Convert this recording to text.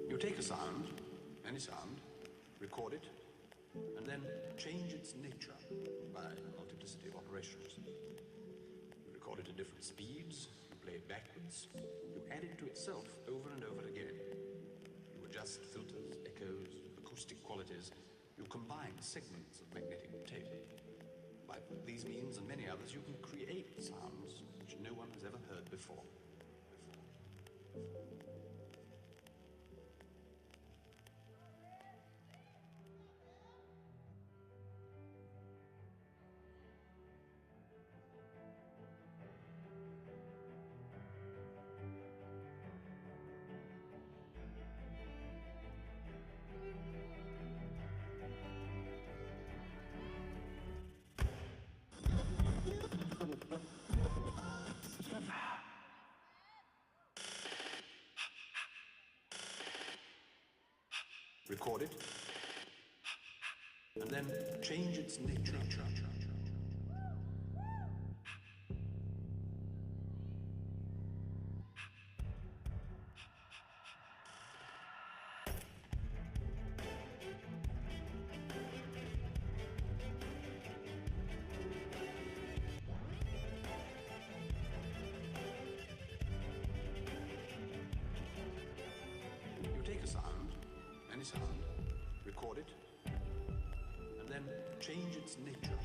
You take a sound, any sound, record it, and then change its nature by a multiplicity of operations. You record it at different speeds, you play it backwards, you add it to itself over and over again. You adjust filters, echoes, acoustic qualities, you combine segments of magnetic tape. By these means and many others, you can create sounds which no one has ever heard before. Record it, and then change its nature. You take a sound, any sound, record it, and then change its nature.